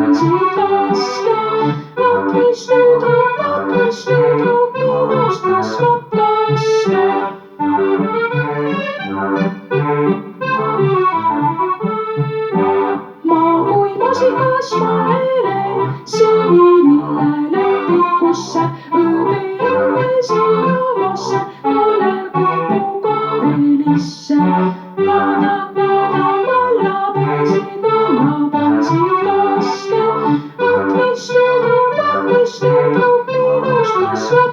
Laulsid laske, vaat mis nüüd on, minust kasvab taske. Ma kui musikas maelen, sinilillelepikusse, õõbe sinavasse, olen kokukapelisse. Vaatan vallapoisid laske, vaat mis nüüd on, minust kasvab